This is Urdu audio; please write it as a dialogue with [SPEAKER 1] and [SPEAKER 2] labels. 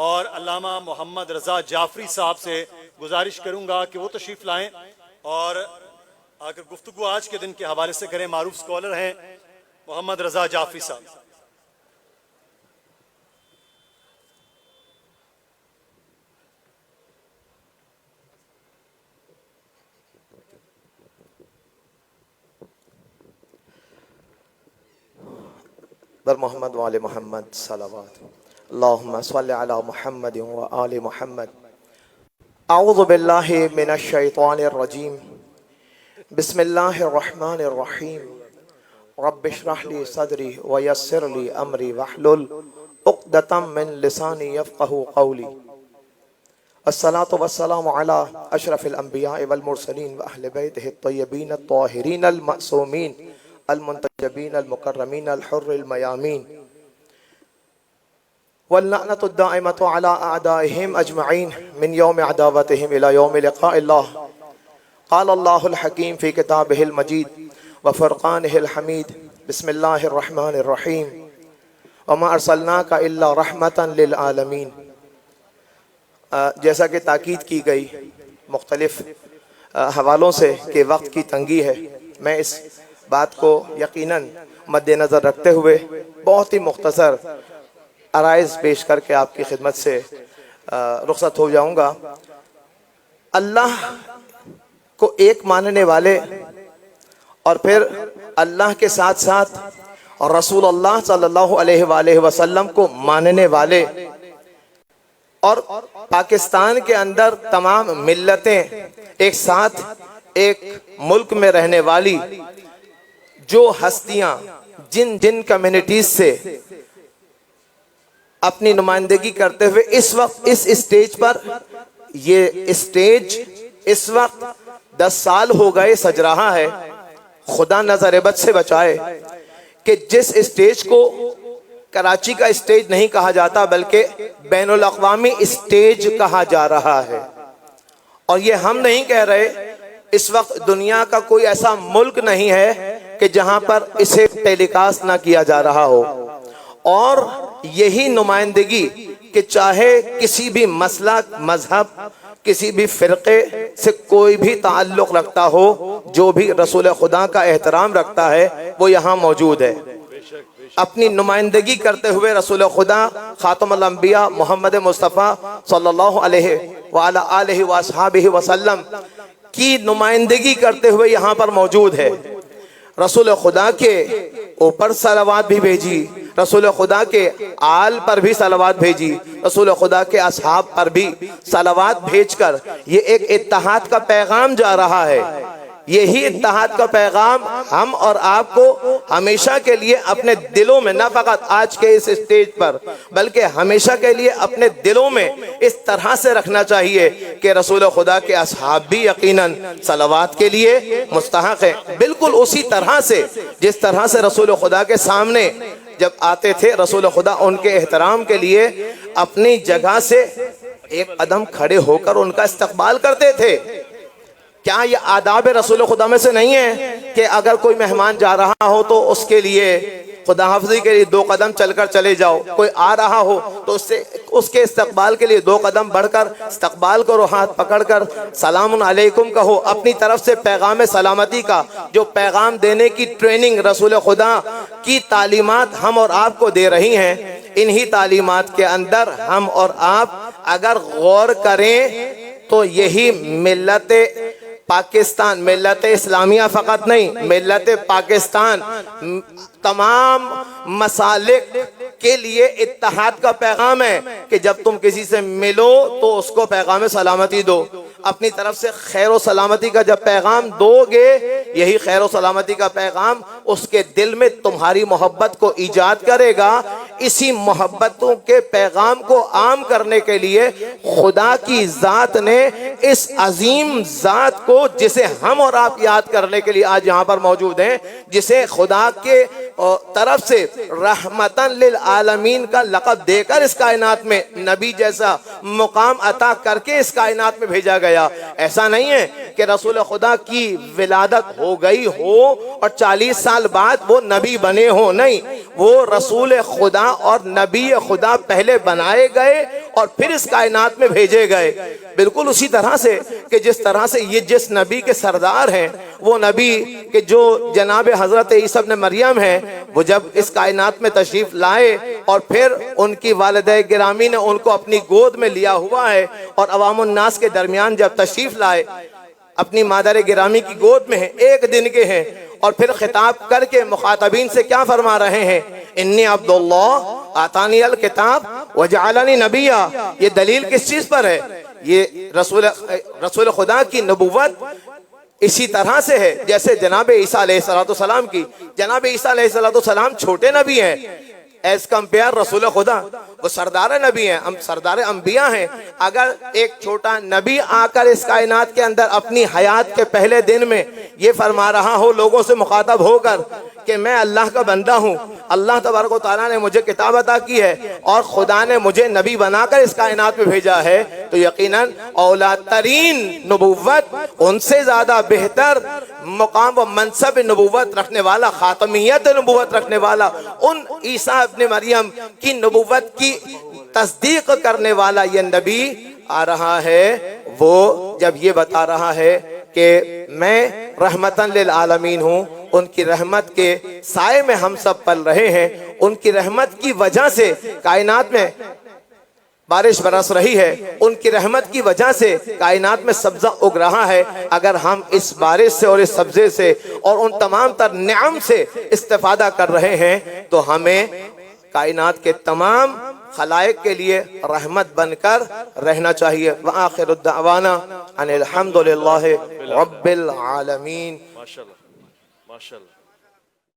[SPEAKER 1] اور علامہ محمد رضا جعفری صاحب سے گزارش کروں گا کہ وہ تشریف لائیں اور اگر گفتگو آج کے دن کے حوالے سے کریں. معروف سکولر ہیں محمد رضا جعفری صاحب.
[SPEAKER 2] بر محمد و آل محمد صلوات. اللہم صلی علی محمد و آل محمد. اعوذ باللہ من الشیطان الرجیم. بسم اللہ الرحمن الرحیم. رب اشرح لی صدری ویسر لی امری واحلل عقدۃ من لسانی یفقہوا قولی. الصلاة والسلام علی اشرف الانبیاء والمرسلین واہل بیتہ الطیبین الطاہرین المعصومین المنتجبین المکرمین الحر المیامین واللعنۃ الدائمۃ علی اعدائہم اجمعین من یوم عداوتہم الی یوم لقاء اللہ. قال اللہ الحکیم فی کتابہ المجید وفرقانہ الحمید. بسم اللہ الرحمن الرحیم. وما ارسلناک الا رحمۃ للعالمین. جیسا کہ تاکید کی گئی مختلف حوالوں سے کہ وقت کی تنگی ہے، میں اس بات کو یقیناً مد نظر رکھتے ہوئے بہت ہی مختصر عرائض پیش کر کے آپ کی خدمت سے رخصت ہو جاؤں گا. اللہ کو ایک ماننے والے اور پھر اللہ کے ساتھ ساتھ رسول اللہ صلی اللہ علیہ وآلہ وسلم کو ماننے والے اور پاکستان کے اندر تمام ملتیں ایک ساتھ ایک ملک میں رہنے والی جو ہستیاں جن جن کمیونٹیز سے اپنی نمائندگی کرتے ہوئے اس وقت اس اسٹیج پر، یہ اسٹیج اس وقت 10 سال ہو گئے سج رہا ہے. خدا نظر بد سے بچائے کہ جس اسٹیج کو کراچی کا اسٹیج نہیں کہا جاتا بلکہ بین الاقوامی اسٹیج کہا جا رہا ہے. اور یہ ہم نہیں کہہ رہے، اس وقت دنیا کا کوئی ایسا ملک نہیں ہے کہ جہاں پر اسے ٹیلی کاسٹ نہ کیا جا رہا ہو. اور یہی نمائندگی کہ چاہے کسی بھی مسلک، مذہب، کسی بھی فرقے سے کوئی بھی تعلق رکھتا ہو، جو بھی رسول خدا کا احترام رکھتا ہے وہ یہاں موجود ہے. اپنی نمائندگی کرتے ہوئے رسول خدا خاتم الانبیاء محمد مصطفیٰ صلی اللہ علیہ وآلہ آلہ وآصحابہ وسلم کی نمائندگی کرتے ہوئے یہاں پر موجود ہے. رسول خدا کے اوپر صلوات بھی بھیجی، رسول خدا کے آل پر بھی صلوات بھیجی، رسول خدا کے اصحاب پر بھی صلوات بھیج کر یہ ایک اتحاد کا پیغام جا رہا ہے. یہی اتحاد کا پیغام ہم اور آپ کو ہمیشہ کے لیے اپنے دلوں میں، نہ فقط آج کے اس اسٹیج پر بلکہ ہمیشہ کے لیے اپنے دلوں میں اس طرح سے رکھنا چاہیے کہ رسول خدا کے اصحاب بھی یقیناً صلوات کے لیے مستحق ہیں. بالکل اسی طرح سے جس طرح سے رسول خدا کے سامنے جب آتے تھے رسول خدا ان کے احترام کے لیے اپنی جگہ سے ایک قدم کھڑے ہو کر ان کا استقبال کرتے تھے. کیا یہ آداب رسول خدا میں سے نہیں ہے کہ اگر کوئی مہمان جا رہا ہو تو اس کے لیے خدا حافظی کے لیے 2 قدم چل کر چلے جاؤ، کوئی آ رہا ہو تو اس کے استقبال کے لیے 2 قدم بڑھ کر استقبال کرو، ہاتھ پکڑ کر سلام علیکم کہو. اپنی طرف سے پیغام سلامتی کا جو پیغام دینے کی ٹریننگ رسول خدا کی تعلیمات ہم اور آپ کو دے رہی ہیں، انہی تعلیمات کے اندر ہم اور آپ اگر غور کریں تو یہی ملت پاکستان، ملت اسلامیہ فقط نہیں، ملت پاکستان تمام مسالک کے لیے اتحاد کا پیغام ہے کہ جب تم کسی سے ملو تو اس کو پیغام سلامتی دو. اپنی طرف سے خیر و سلامتی کا جب پیغام دو گے، یہی خیر و سلامتی کا پیغام اس کے دل میں تمہاری محبت کو ایجاد کرے گا. اسی محبتوں کے پیغام کو عام کرنے کے لیے خدا کی ذات نے اس عظیم ذات کو، جسے ہم اور آپ یاد کرنے کے لیے آج یہاں پر موجود ہیں، جسے خدا کے طرف سے رحمتاً للعالمین کا لقب دے کر اس کائنات میں نبی جیسا مقام عطا کر کے اس کائنات میں بھیجا گیا گیا. ایسا نہیں ہے کہ رسول خدا کی ولادت ہو گئی ہو اور 40 سال بعد وہ نبی بنے ہو. نہیں, وہ رسول خدا اور نبی خدا پہلے بنائے گئے اور پھر اس کائنات میں بھیجے گئے. بالکل اسی طرح سے کہ جس طرح سے یہ جس نبی کے سردار ہیں, وہ نبی کہ جو جناب حضرت عیسیٰ ابن مریم ہیں, وہ جب اس کائنات میں تشریف لائے اور پھر ان کی والدہ گرامی نے ان کو اپنی گود میں لیا ہوا ہے اور عوام الناس کے درمیان جب تشریف لائے, اپنی مادر گرامی کی گود میں ہیں, 1 دن کے ہیں, اور پھر خطاب کر کے مخاطبین سے کیا فرما رہے ہیں؟ انی عبداللہ آتانی الکتاب وجعلنی نبیا. یہ دلیل کس چیز پر ہے؟ یہ رسول خدا کی نبوت اسی طرح سے ہے جیسے جناب عیسیٰ علیہ السلام کی. جناب عیسیٰ علیہ السلام چھوٹے نبی ہیں ایز کمپیئر رسول خدا, وہ سردار نبی ہیں, سردار انبیاء ہیں. اگر ایک چھوٹا نبی آ کر اس کائنات کے اندر اپنی حیات کے پہلے دن میں یہ فرما رہا ہو لوگوں سے مخاطب ہو کر کہ میں اللہ کا بندہ ہوں, اللہ تبارک و تعالیٰ نے مجھے کتاب عطا کی ہے اور خدا نے مجھے نبی بنا کر اس کائنات میں بھیجا ہے, تو یقیناً اولاد ترین نبوت, ان سے زیادہ بہتر مقام و منصب نبوت رکھنے والا, خاتمیت نبوت رکھنے والا, ان عیسیٰ ابن مریم کی نبوت کی تصدیق کرنے والا یہ نبی آ رہا ہے. وہ جب یہ بتا رہا ہے کہ میں رحمتاً للعالمین ہوں, ان کی رحمت کے سائے میں ہم سب پل رہے ہیں, ان کی رحمت کی وجہ سے کائنات میں بارش برس رہی ہے, ان کی رحمت کی وجہ سے کائنات میں سبزہ اگ رہا ہے. اگر ہم اس بارش سے اور اس سبزے سے اور ان تمام تر نعم سے استفادہ کر رہے ہیں تو ہمیں کائنات کے تمام خلائق کے لیے رحمت بن کر رہنا چاہیے. وآخر الدعوانا ان الحمدللہ رب العالمین.
[SPEAKER 1] ماشاءاللہ ماشاءاللہ.